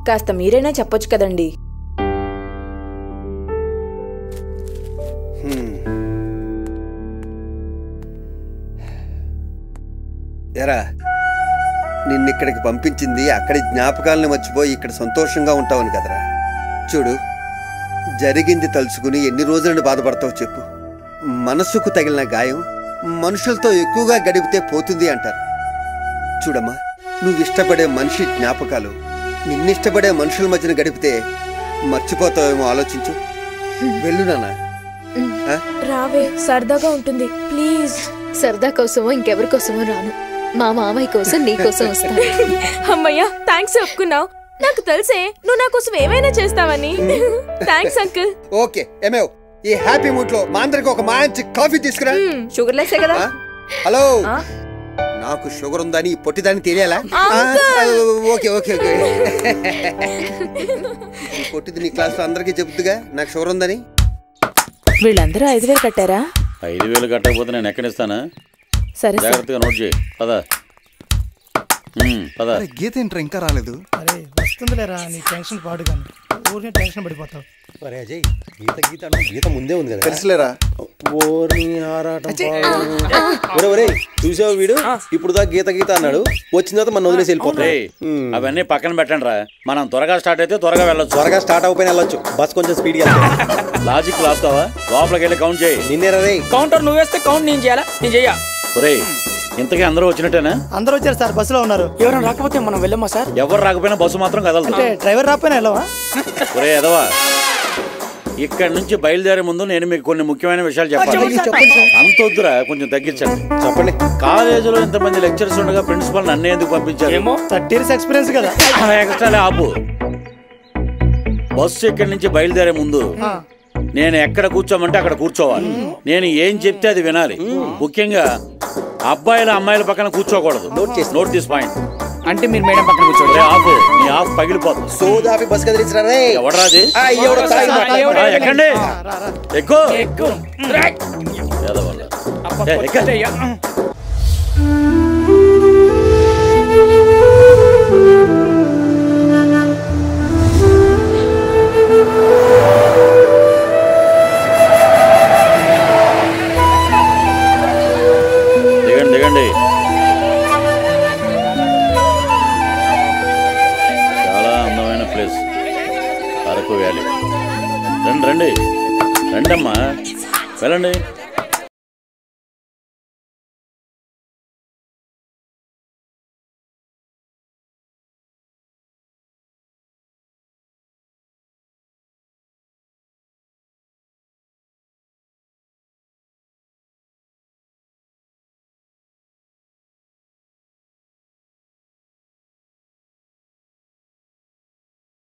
కాస్త మీరైనా చెప్పొచ్చు కదండి. ఎరా, నిన్నిక్కడికి పంపించింది అక్కడి జ్ఞాపకాలను మర్చిపోయి ఇక్కడ సంతోషంగా ఉంటావని కదరా. చూడు, జరిగింది తలుచుకుని ఎన్ని రోజులను బాధపడతావు చెప్పు. మనసుకు తగిలిన గాయం మనుషులతో ఎక్కువగా గడిపితే పోతుంది అంటారు. చూడమ్మా, నువ్వు ఇష్టపడే మనిషి జ్ఞాపకాలు నిన్నిష్టపడే మనుషుల మధ్యన గడిపితే మర్చిపోతావేమో ఆలోచించు. వెళ్ళు నాన్న. రావే, సరదాగా ఉంటుంది ప్లీజ్. సరదా కోసమో ఇంకెవరి కోసమో రాను. మా మామయ్య కోసం నీ కోసం వస్తాను. అమ్మయ్యా, థ్యాంక్స్ ఒప్పుకున్నావు. నాకు తెలిసే నువ్వు నా కోసం ఏమైనా చేస్తావని. Thanks uncle. ఓకే ఏమేవ్, ఈ హ్యాపీ మూడ్ లో మా అందరికి ఒక మంచి కాఫీ తీసుకురా. షుగర్ లెస్సే కదా. హలో, నాకు షుగర్ ఉందని పొట్టిదాన్ని తెలియాలా? Okay okay okay. పొట్టిది నీ క్లాస్ లో అందరికీ చెబుతుగా నాకు షుగర్ ఉందని. వీళ్ళందరూ 5,000 కట్టారా? 5,000 కట్టకపోతే నేను ఎక్కడిస్తానా? సరే, జాగ్రత్తగా నోట్ చేయి. పద పద. గీత ఏంట్రా ఇంకా రాలేదు? అరే వస్తుందిలేరా, నీ టెన్షన్ పాడు కానీ ఊరినే టెన్షన్ పడిపోతావు. అరే అజయ్, గీత గీత గీత ముందే ఉంది కదా. తెలుసులేరా? చూసావు వీడు ఇప్పుడు దా గీత గీత అన్నాడు, వచ్చిన తర్వాత మనం వదిలేసి వెళ్ళిపోతాయి. అవన్నీ పక్కన పెట్టండి రా. మనం త్వరగా స్టార్ట్ అయితే త్వరగా వెళ్ళొచ్చు. త్వరగా స్టార్ట్ అయిపోయినా వెళ్ళొచ్చు. బస్ కొంచెం స్పీడ్ గా లాజిక్ లాపుతావా? లోపలికి వెళ్ళి కౌంట్ చేయి. నిన్నే రే కౌంటర్ నువ్వు వేస్తే కౌంట్ నేను చేయాలా? నేను చెయ్యా. ఒరేయ్, ఇంతకీ అందరూ వచ్చినట్టేనా? అందరూ వచ్చారు సార్, బస్సులో ఉన్నారు. ఎవరైనా రాకపోతే మనం వెళ్ళమ్మా సార్? ఎవరు రాకపోయినా బస్సు మాత్రం కదలదు. అంటే డ్రైవర్ రాకపోయినా వెళ్ళవా? ఒరే ఎదవా, ఇక్కడ నుంచి బయలుదేరే ముందు నేను మీకు కొన్ని ముఖ్యమైన విషయాలు చెప్పాలి. అంత వద్దురా, కొంచెం తగ్గించండి. చెప్పండి. కాలేజీలో ఇంతమంది లెక్చర్స్ ఉండగా ప్రిన్సిపల్ నన్ను ఎందుకు పంపించారు? ఏమో 30 years ఎక్స్పీరియన్స్ కదా. ఎక్స్ట్రా ఆపు. బస్సు ఇక్కడి నుంచి బయలుదేరే ముందు నేను ఎక్కడ కూర్చోమంటే అక్కడ కూర్చోవాలి. నేను ఏం చెప్తే అది వినాలి. ముఖ్యంగా అబ్బాయిల అమ్మాయిల పక్కన కూర్చోకూడదు. Note this point. అంటే మీరు మేడం పక్కన కూర్చోండి. ఆపు, నీ ఆఫ్ పగిలిపోతుంది. సోదాపి బస్ కదిలించరా రే. ఎవడరాది? ఎక్కండి, ఎక్కువ. దిగండి దిగండి. చాలా అందమైన ప్లేస్ అరకు వ్యాలీ. రండి రండి రండమ్మా, వెళ్ళండి.